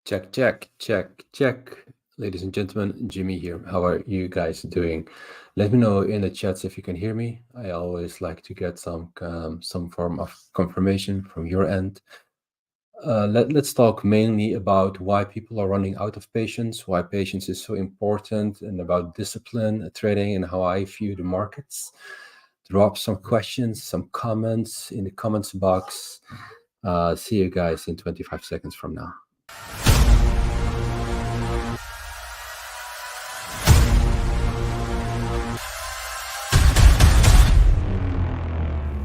Check, check, check, check. Ladies and gentlemen, Jimmy here. How are you guys doing? Let me know in the chats if you can hear me. I always like to get some form of confirmation from your end. Let's talk mainly about why people are running out of patience, why patience is so important, and about discipline, trading, and how I view the markets. Drop some questions, some comments in the comments box. See you guys in 25 seconds from now.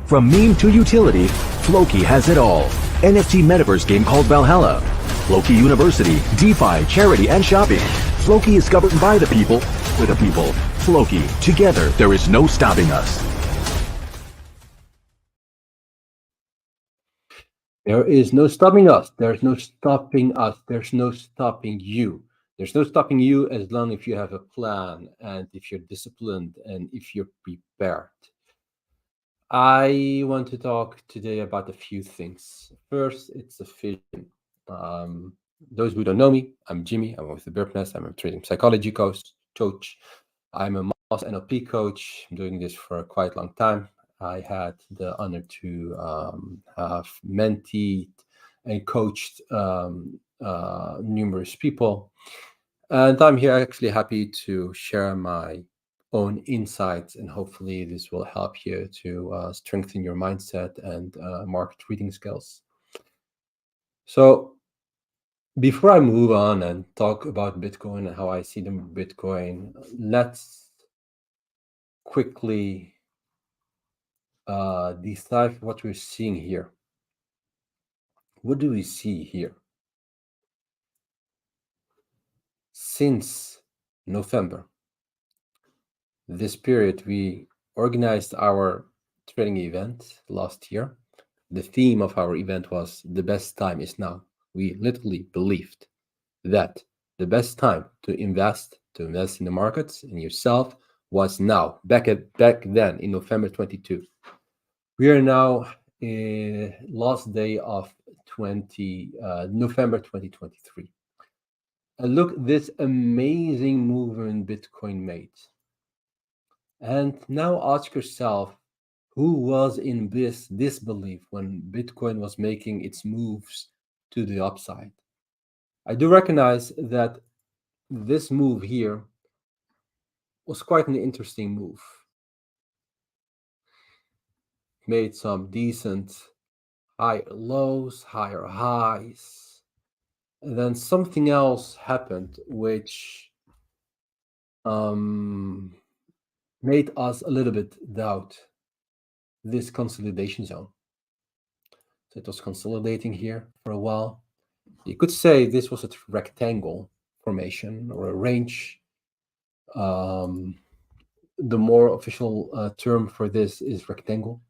From meme to utility, Floki has it all. NFT metaverse game called Valhalla. Floki University, DeFi, charity, and shopping. Floki is governed by the people, for the people. Floki, together there is no stopping us. There is no stopping us. There's no stopping us. There's no stopping you. There's no stopping you as long as you have a plan and if you're disciplined and if you're prepared. I want to talk today about a few things. First, it's a vision. Those who don't know me, I'm Jimmy. I'm with the Burp Nest. I'm a trading psychology coach. I'm a master NLP coach. I'm doing this for a quite long time. I had the honor to have mentored and coached numerous people. And I'm here actually happy to share my own insights, and hopefully this will help you to strengthen your mindset and market reading skills. So before I move on and talk about Bitcoin and how I see the Bitcoin, let's quickly decipher what we're seeing here. What do we see here? Since November, this period, we organized our trading event last year. The theme of our event was "The best time is now." We literally believed that the best time to invest in the markets, in yourself, was now, back then in November 22. We are now last day of November 2023. And look, this amazing movement Bitcoin made. And now ask yourself, who was in this disbelief when Bitcoin was making its moves to the upside? I do recognize that this move here was quite an interesting move. Made some decent higher lows, higher highs. And then something else happened which made us a little bit doubt this consolidation zone. So it was consolidating here for a while. You could say this was a rectangle formation or a range. The more official term for this is rectangle.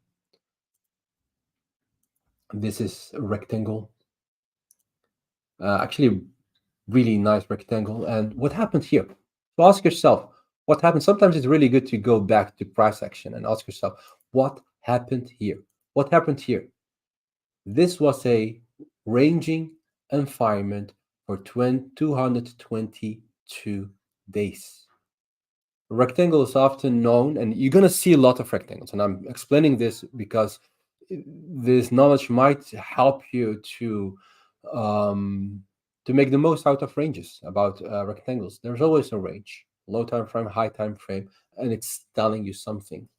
This is a rectangle. Actually, really nice rectangle. And what happened here? So ask yourself, what happened? Sometimes it's really good to go back to price action and ask yourself, what happened here? What happened here? This was a ranging environment for 222 days. A rectangle is often known, and you're going to see a lot of rectangles. And I'm explaining this because this knowledge might help you to make the most out of ranges about rectangles. There's always a range, low time frame, high time frame, and it's telling you something.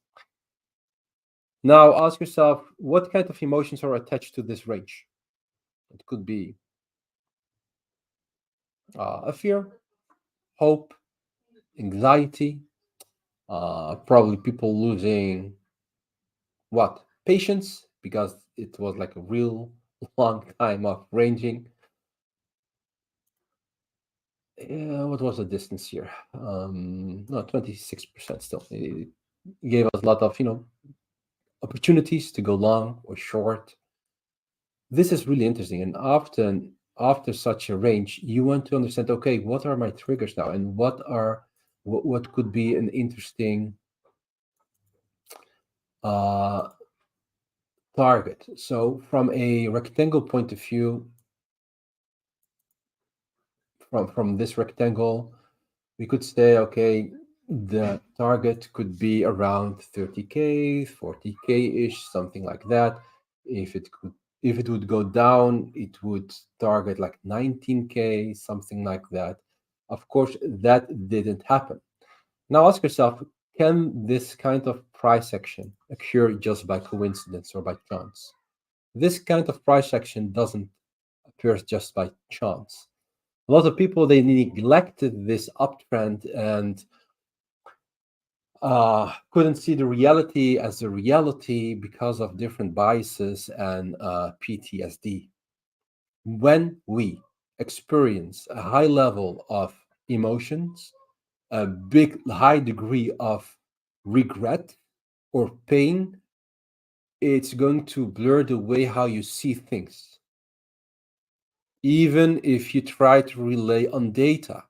Now ask yourself, what kind of emotions are attached to this range? It could be a fear, hope, anxiety, probably people losing what? Patience, because it was like a real long time of ranging. What was the distance here? No, 26% still. It gave us a lot of, opportunities to go long or short. This is really interesting. And often after such a range, you want to understand, okay, what are my triggers now? And what could be an interesting target. So from a rectangle point of view, from this rectangle, we could say, okay, the target could be around 30K, 40K-ish, something like that. If it would go down, it would target like 19K, something like that. Of course, that didn't happen. Now ask yourself, can this kind of price action occur just by coincidence or by chance? This kind of price action doesn't appear just by chance. A lot of people, they neglected this uptrend and couldn't see the reality as a reality because of different biases and PTSD. When we experience a high level of emotions, a big high degree of regret or pain, it's going to blur the way how you see things. Even if you try to rely on data,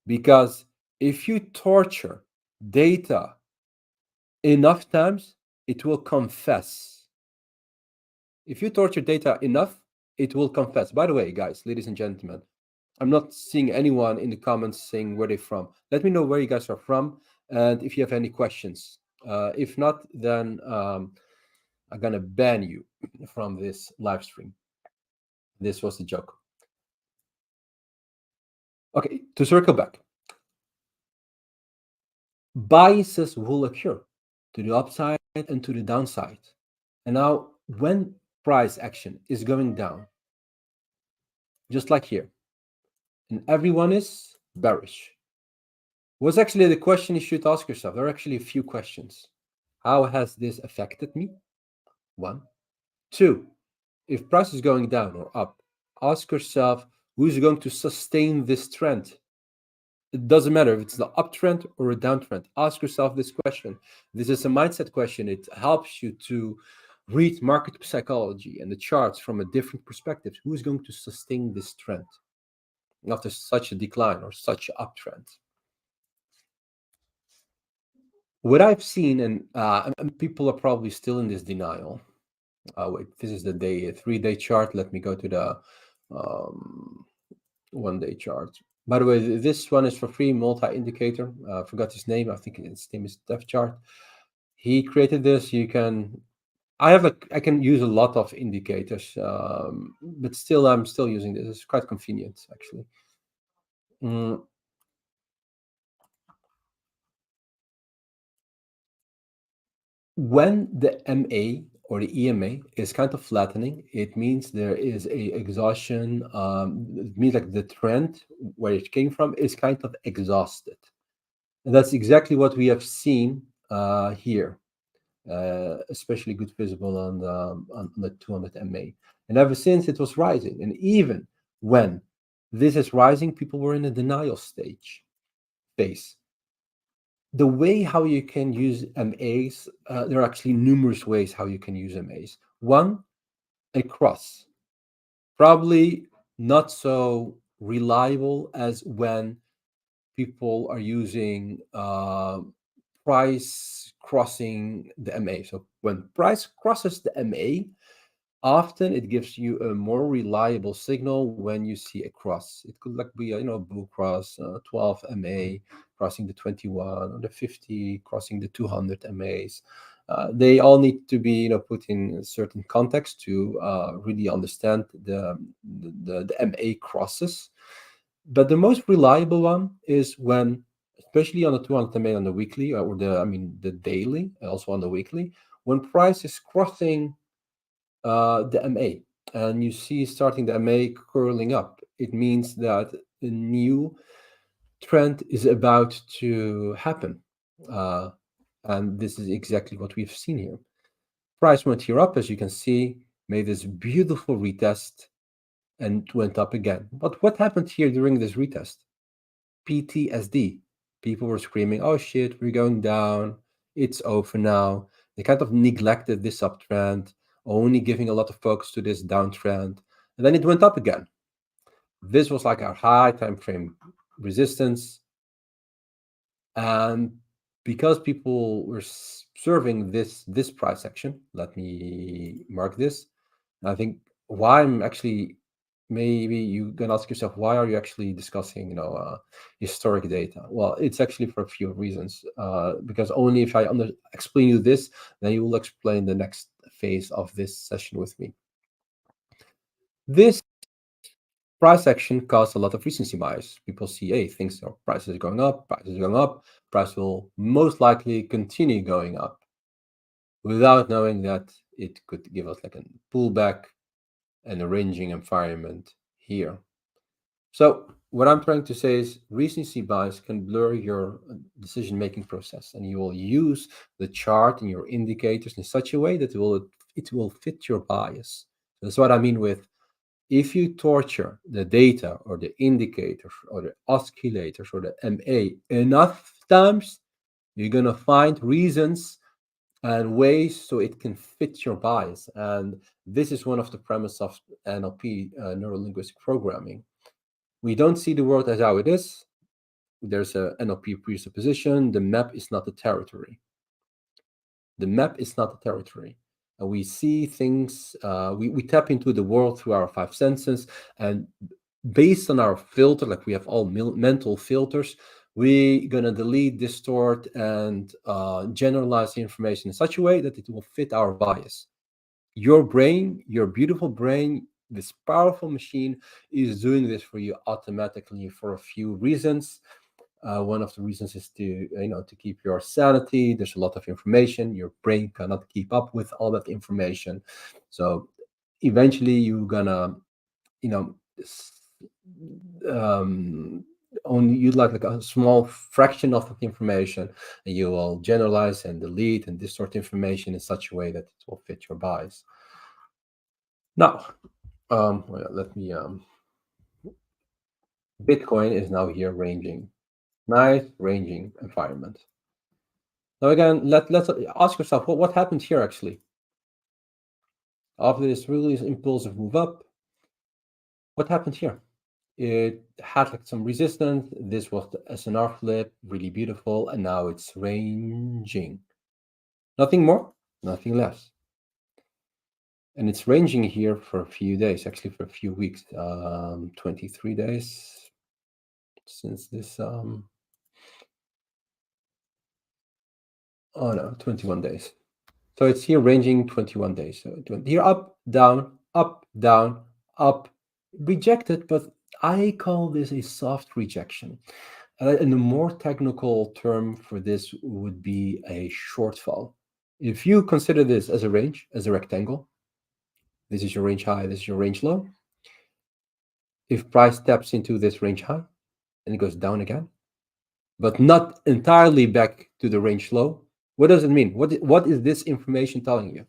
because if you torture data enough times, it will confess. If you torture data enough, it will confess. By the way, guys, ladies and gentlemen, I'm not seeing anyone in the comments saying where they're from. Let me know where you guys are from and if you have any questions. If not, then I'm gonna ban you from this live stream. This was a joke. Okay, to circle back, biases will occur to the upside and to the downside. And now, when price action is going down, just like here, and everyone is bearish, what's actually the question you should ask yourself? There are actually a few questions. How has this affected me? One. Two, if price is going down or up, ask yourself who's going to sustain this trend. It doesn't matter if it's the uptrend or a downtrend. Ask yourself this question. This is a mindset question. It helps you to read market psychology and the charts from a different perspective. Who is going to sustain this trend after such a decline or such an uptrend? What I've seen, and people are probably still in this denial. Wait, this is the 3-day chart. Let me go to the 1-day chart. By the way, this one is for free, multi-indicator. Forgot his name. I think his name is Def Chart. He created this. You can. I can use a lot of indicators, but still, I'm still using this. It's quite convenient, actually. When the MA or the EMA is kind of flattening, it means there is a exhaustion. It means like the trend where it came from is kind of exhausted. And that's exactly what we have seen here, especially good visible on the 200 MA. And ever since it was rising. And even when this is rising, people were in a denial phase. The way how you can use MAs, there are actually numerous ways how you can use MAs. One, a cross. Probably not so reliable as when people are using price crossing the MA. So when price crosses the MA, often it gives you a more reliable signal when you see a cross. It could like be a bull cross, 12 MA crossing the 21 or the 50 crossing the 200 MAs. They all need to be put in a certain context to really understand the MA crosses. But the most reliable one is when, especially on the 200 MA on the weekly or the daily, also on the weekly, when price is crossing the MA and you see starting the MA curling up, it means that a new trend is about to happen. And this is exactly what we've seen here. Price went here up, as you can see, made this beautiful retest and went up again. But what happened here during this retest? PTSD. People were screaming, oh shit, we're going down. It's over now. They kind of neglected this uptrend, only giving a lot of focus to this downtrend. And then it went up again. This was like our high time frame resistance. And because people were serving this price action, let me mark this. I think why I'm actually maybe you can ask yourself, why are you actually discussing, historic data? Well, it's actually for a few reasons. Because only if I explain you this, then you will explain the next phase of this session with me. This price action caused a lot of recency bias. People see, hey, things are prices going up, price will most likely continue going up, without knowing that it could give us like a pullback and a ranging environment here. So what I'm trying to say is recency bias can blur your decision-making process, and you will use the chart and your indicators in such a way that it will fit your bias. That's what I mean with, if you torture the data or the indicators or the oscillators or the MA enough times, you're going to find reasons and ways so it can fit your bias. And this is one of the premises of NLP, neuro-linguistic programming. We don't see the world as how it is. There's a NLP presupposition. The map is not the territory. The map is not the territory. And we see things, we tap into the world through our five senses. And based on our filter, like we have all mental filters, we're going to delete, distort, and generalize the information in such a way that it will fit our bias. Your brain, your beautiful brain, this powerful machine is doing this for you automatically for a few reasons. One of the reasons is to keep your sanity. There's a lot of information. Your brain cannot keep up with all that information. So eventually you're gonna, only utilize like a small fraction of the information, and you will generalize and delete and distort information in such a way that it will fit your bias. Now, let me. Bitcoin is now here ranging, nice ranging environment. Now again, let's ask yourself, what happened here actually? After this really impulsive move up, what happened here? It had like some resistance. This was the SNR flip, really beautiful, and now it's ranging. Nothing more, nothing less. And it's ranging here for a few days, actually for a few weeks, 23 days since this, 21 days. So it's here ranging 21 days. So here up, down, up, rejected, but I call this a soft rejection. And the more technical term for this would be a shortfall. If you consider this as a range, as a rectangle, this is your range high, this is your range low. If price taps into this range high and it goes down again, but not entirely back to the range low, what does it mean? What is this information telling you?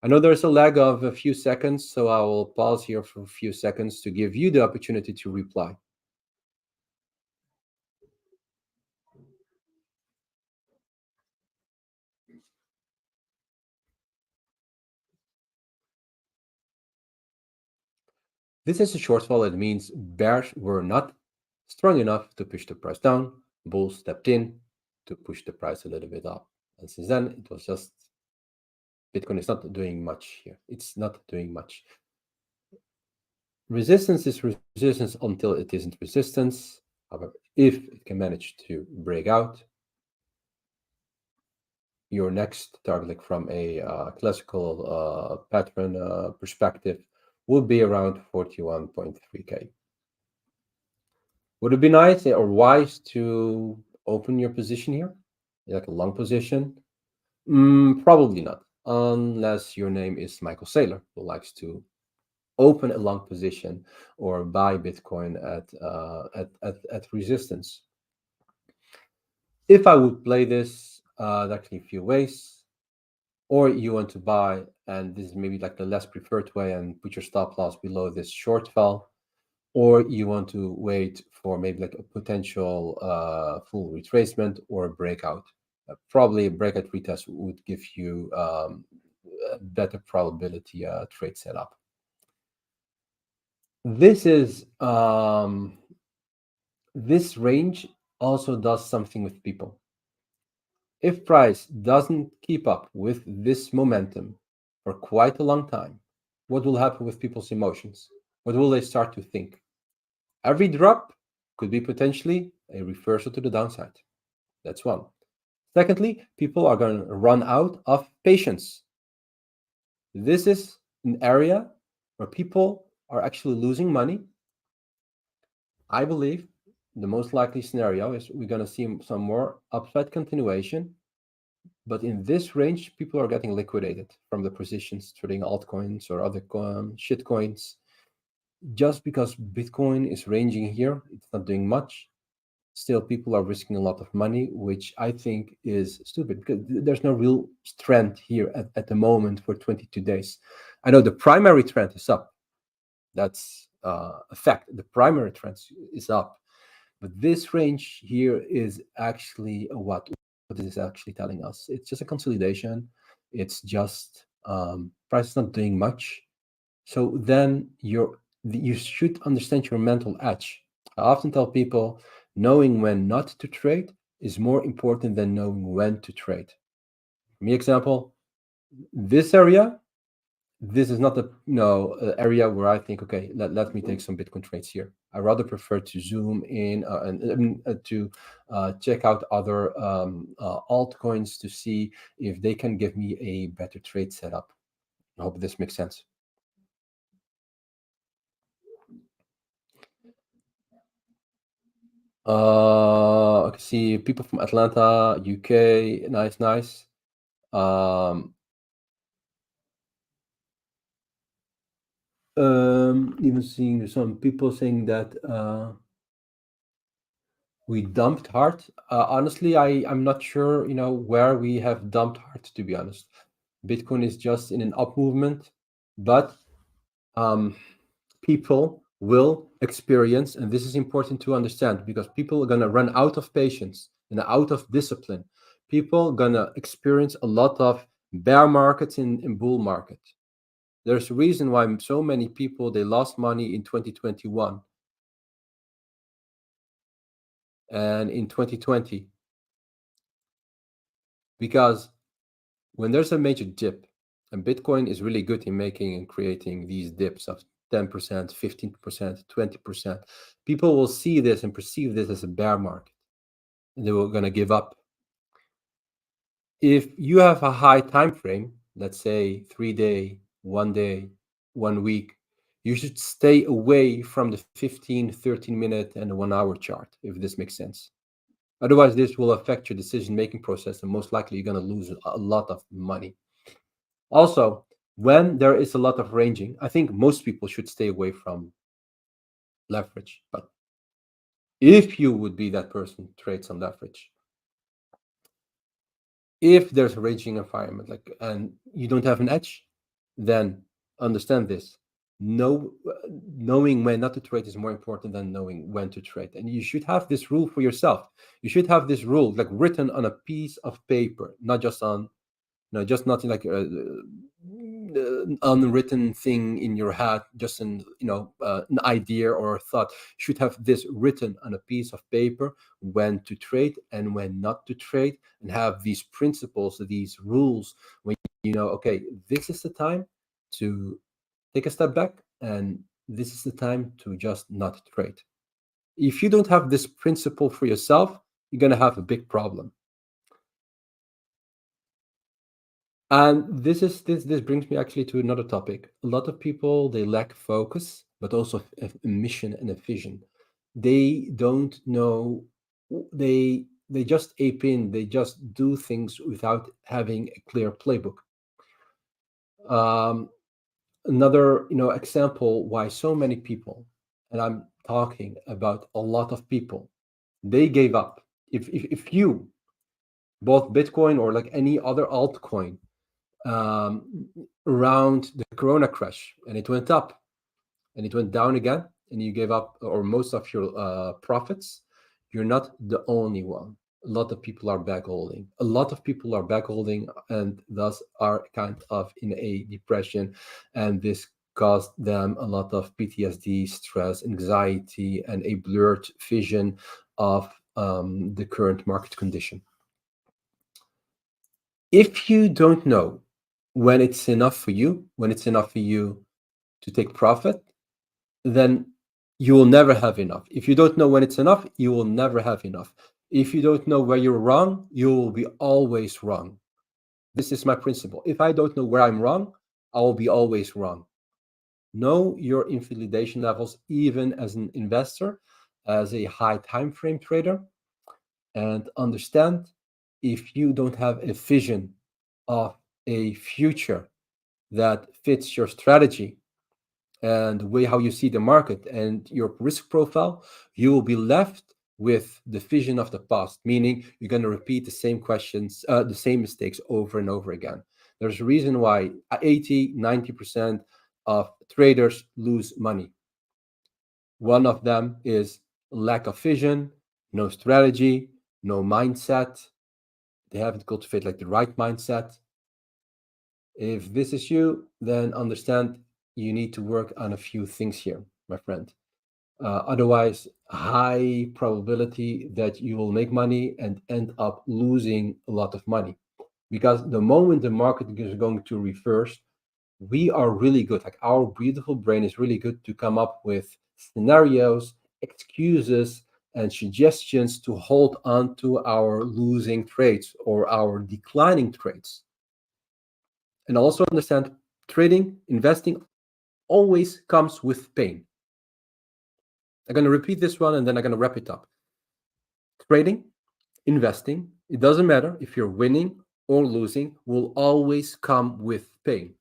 I know there's a lag of a few seconds, so I will pause here for a few seconds to give you the opportunity to reply. This is a shortfall. It means bears were not strong enough to push the price down. Bulls stepped in to push the price a little bit up. And since then, it was just Bitcoin is not doing much here. It's not doing much. Resistance is resistance until it isn't resistance. However, if it can manage to break out, your next target, like from a classical pattern perspective, would be around 41.3K. Would it be nice or wise to open your position here, like a long position? Probably not, unless your name is Michael Saylor, who likes to open a long position or buy Bitcoin at resistance. If I would play this, there's actually a few ways. Or you want to buy, and this is maybe like the less preferred way, and put your stop loss below this shortfall. Or you want to wait for maybe like a potential full retracement or a breakout. Probably a breakout retest would give you a better probability trade setup. This is this range also does something with people. If price doesn't keep up with this momentum for quite a long time, what will happen with people's emotions? What will they start to think? Every drop could be potentially a reversal to the downside. That's one. Secondly, people are going to run out of patience. This is an area where people are actually losing money. I believe the most likely scenario is we're going to see some more upside continuation. But in this range, people are getting liquidated from the positions trading altcoins or other shit coins. Just because Bitcoin is ranging here, it's not doing much. Still, people are risking a lot of money, which I think is stupid because there's no real trend here at the moment for 22 days. I know the primary trend is up. That's a fact. The primary trend is up. But this range here is actually what is this actually telling us? It's just a consolidation. It's just price is not doing much. So then you should understand your mental edge. I often tell people knowing when not to trade is more important than knowing when to trade. For me, example, this area, this is not a area where I think, okay, let me take some Bitcoin trades here. I rather prefer to zoom in and to check out other altcoins to see if they can give me a better trade setup. I hope this makes sense. I can see people from Atlanta, UK. Nice. Even seeing some people saying that we dumped hard. Honestly, I'm not sure, where we have dumped hard, to be honest. Bitcoin is just in an up movement, but people will experience, and this is important to understand because people are gonna run out of patience and out of discipline. People gonna experience a lot of bear markets in bull market. There's a reason why so many people they lost money in 2021 and in 2020 because when there's a major dip, and Bitcoin is really good in making and creating these dips of 10%, 15%, 20%, people will see this and perceive this as a bear market and they were going to give up. If you have a high time frame, let's say 3 day, 1 day, 1 week, you should stay away from the 15, 13-minute and the 1 hour chart, if this makes sense. Otherwise, this will affect your decision-making process, and most likely you're going to lose a lot of money. Also, when there is a lot of ranging, I think most people should stay away from leverage. But if you would be that person who trades on leverage, if there's a ranging environment, and you don't have an edge, then understand this. Knowing when not to trade is more important than knowing when to trade. And you should have this rule for yourself. You should have this rule written on a piece of paper, not just on, just not like an unwritten thing in your head, just an idea or a thought. You should have this written on a piece of paper, when to trade and when not to trade, and have these principles, these rules, when okay, this is the time to take a step back and this is the time to just not trade. If you don't have this principle for yourself, you're going to have a big problem. And this brings me actually to another topic. A lot of people, they lack focus, but also a mission and a vision. They don't know, they just ape in, they just do things without having a clear playbook. Another example why so many people, and I'm talking about a lot of people, they gave up. If you bought Bitcoin or any other altcoin around the Corona crash, and it went up and it went down again, and you gave up or most of your profits, you're not the only one. A lot of people are backholding. A lot of people are backholding and thus are kind of in a depression, and this caused them a lot of PTSD, stress, anxiety, and a blurred vision of the current market condition. If you don't know when it's enough for you, to take profit, then you will never have enough. If you don't know when it's enough, you will never have enough. If you don't know where you're wrong, you will be always wrong. This is my principle. If I don't know where I'm wrong, I will be always wrong. Know your invalidation levels, even as an investor, as a high time frame trader, and understand if you don't have a vision of a future that fits your strategy and the way how you see the market and your risk profile, you will be left with the vision of the past, meaning you're going to repeat the same questions, the same mistakes over and over again. There's a reason why 80-90% of traders lose money. One of them is lack of vision, no strategy, no mindset. They haven't cultivated like the right mindset. If this is you, then understand you need to work on a few things here, my friend. Otherwise, high probability that you will make money and end up losing a lot of money. Because the moment the market is going to reverse, we are really good. Like our beautiful brain is really good to come up with scenarios, excuses, and suggestions to hold on to our losing trades or our declining trades. And also understand trading, investing always comes with pain. I'm going to repeat this one and then I'm going to wrap it up. Trading, investing, it doesn't matter if you're winning or losing, will always come with pain.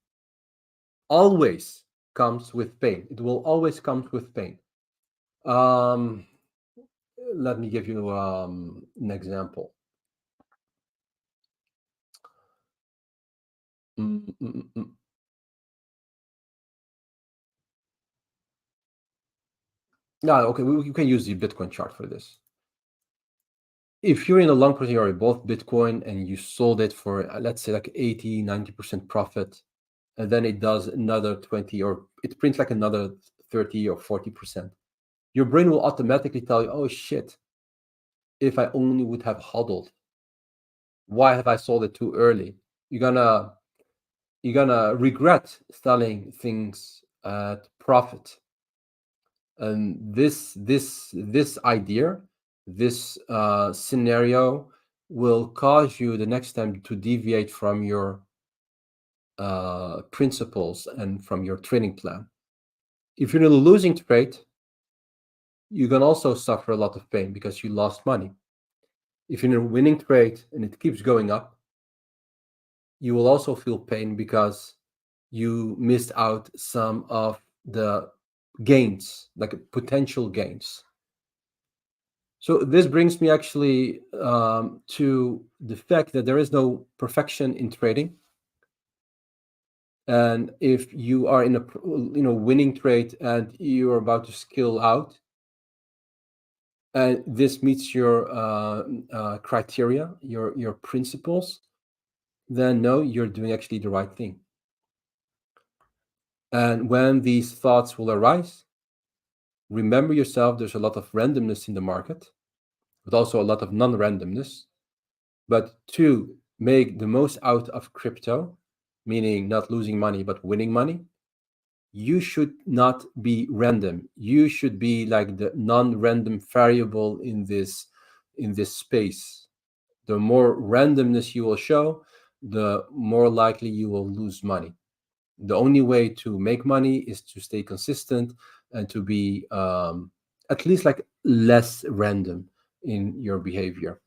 Always comes with pain. It will always come with pain. Let me give you an example. Yeah, okay, we can use the Bitcoin chart for this. If you're in a long position, you bought Bitcoin and you sold it for, let's say, like 80-90% profit, and then it does another 20, or it prints like another 30 or 40%. Your brain will automatically tell you, oh shit, if I only would have hodled. Why have I sold it too early? You're gonna regret selling things at profit. And this idea, this scenario will cause you the next time to deviate from your principles and from your trading plan. If you're in a losing trade, you can also suffer a lot of pain because you lost money. If you're in a winning trade and it keeps going up, you will also feel pain because you missed out some of the gains, like potential gains. So this brings me actually to the fact that there is no perfection in trading. And if you are in a winning trade and you're about to skill out, and this meets your criteria, your principles, then no, you're doing actually the right thing. And when these thoughts will arise, remember yourself, there's a lot of randomness in the market, but also a lot of non-randomness. But to make the most out of crypto, meaning not losing money, but winning money, you should not be random. You should be like the non-random variable in this space. The more randomness you will show, the more likely you will lose money. The only way to make money is to stay consistent and to be at least like less random in your behavior.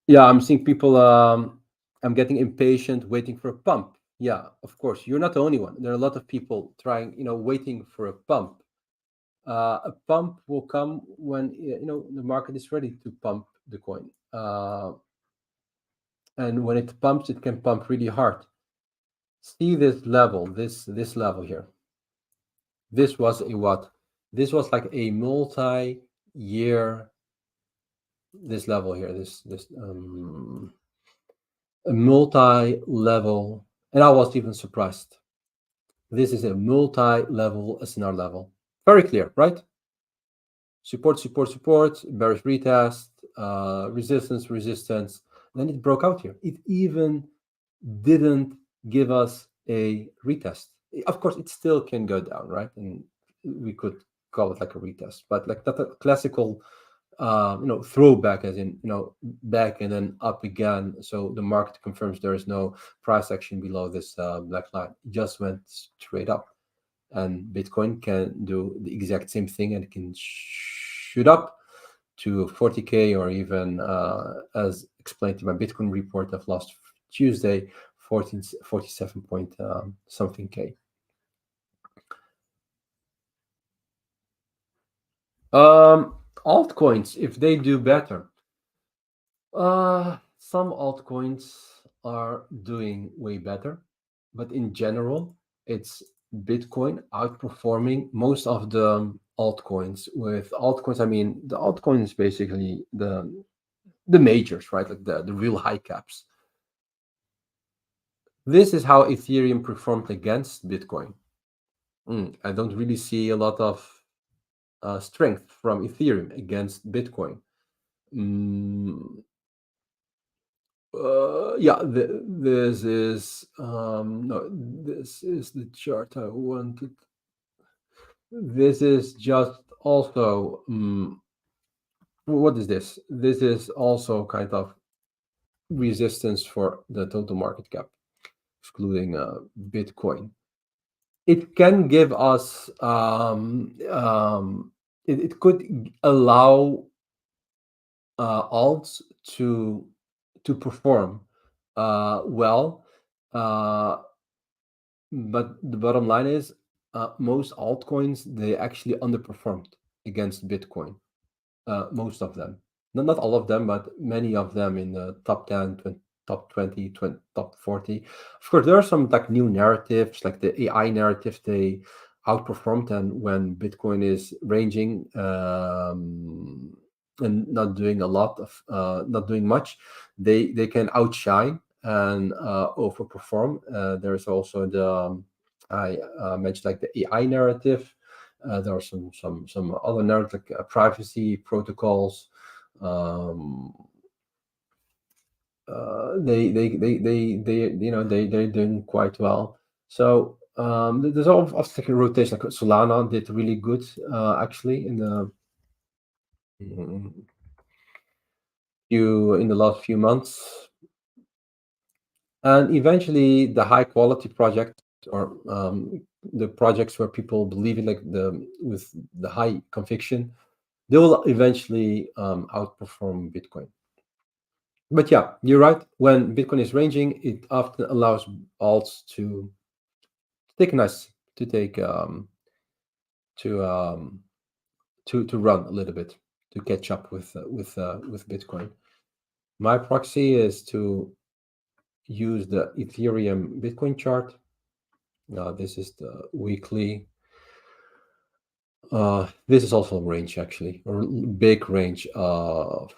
Yeah, I'm seeing people, I'm getting impatient waiting for a pump. Yeah, of course, you're not the only one. There are a lot of people trying, waiting for a pump. A pump will come when, the market is ready to pump the coin. And when it pumps, it can pump really hard. See this level, this level here. This was a what? This was like a multi-year, this level here, a multi-level, and I was even surprised. This is a multi-level SNR level. Very clear, right? Support, support, support, bearish retest, resistance, resistance. Then it broke out here. It even didn't give us a retest. Of course, it still can go down, right? And we could call it like a retest, but like not a classical, throwback, as in, back and then up again. So the market confirms there is no price action below this black line. It just went straight up, and Bitcoin can do the exact same thing, and it can shoot up to 40K, or even, as explained in my Bitcoin report of last Tuesday, 47 point something K. Altcoins, if they do better, some altcoins are doing way better, but in general, it's Bitcoin outperforming most of the altcoins. With altcoins, I mean the altcoins, basically the majors, right? Like the real high caps. This is how Ethereum performed against Bitcoin. I don't really see a lot of strength from Ethereum against Bitcoin. Yeah, this is no, this is the chart I wanted. This is just also what is this? This is also kind of resistance for the total market cap, excluding Bitcoin. It can give us it could allow alts to perform well, but the bottom line is, most altcoins, they actually underperformed against Bitcoin. Most of them, not all of them, but many of them in the top 10, top 20, top 40. Of course, there are some like new narratives, like the AI narrative. They outperformed, and when Bitcoin is ranging and not doing a lot of, not doing much, they can outshine and overperform. There's also the I mentioned, like the AI narrative. There are some other narratives, like privacy protocols. They're doing quite well. So there's obviously a rotation. Like Solana did really good, actually, in the last few months, and eventually the high quality project, or the projects where people believe in, like with the high conviction, they will eventually outperform Bitcoin. But yeah, you're right. When Bitcoin is ranging, it often allows alts to take nice to take to run a little bit, to catch up with Bitcoin. My proxy is to use the Ethereum Bitcoin chart. This is the weekly. This is also a range, actually, a big range of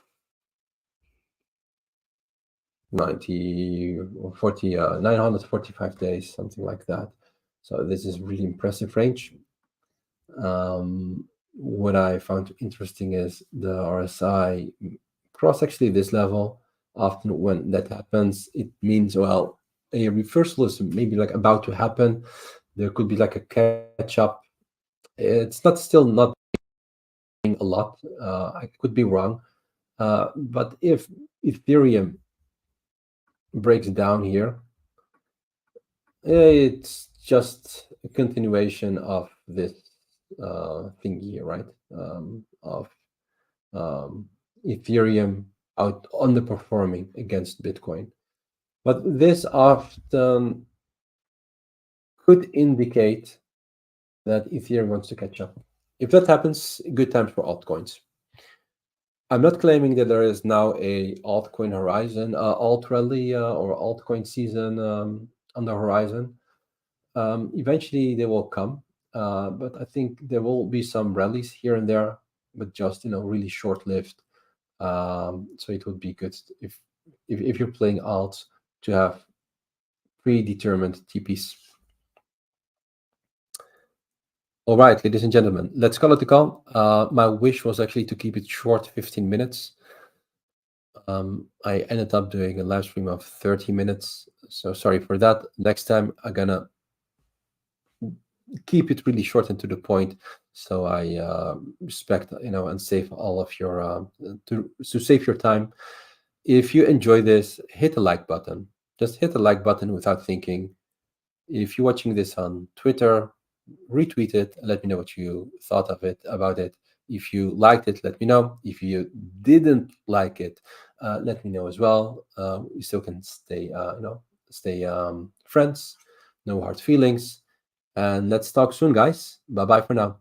945 days, something like that. So this is really impressive range. What I found interesting is the RSI cross actually this level. Often when that happens, it means, well, a reversal is maybe like about to happen. There could be like a catch up. It's still not a lot. I could be wrong, but if Ethereum breaks down here, it's just a continuation of this thingy, right? Of Ethereum out underperforming against Bitcoin. But this often could indicate that Ethereum wants to catch up. If that happens, good times for altcoins. I'm not claiming that there is now a altcoin horizon, alt rally, or altcoin season on the horizon. Eventually they will come, but I think there will be some rallies here and there, but just really short-lived. So it would be good if you're playing alts to have predetermined TPs. All right, ladies and gentlemen, let's call it a call. My wish was actually to keep it short, 15 minutes. I ended up doing a live stream of 30 minutes, So sorry for that. Next time I'm gonna keep it really short and to the point, so I respect, and save all of your to save your time. If you enjoy this, hit the like button. Just hit the like button without thinking. If you're watching this on Twitter, retweet it and let me know what you thought of it about it. If you liked it, let me know. If you didn't like it, let me know as well. We still can stay friends. No hard feelings. And let's talk soon, guys. Bye bye for now.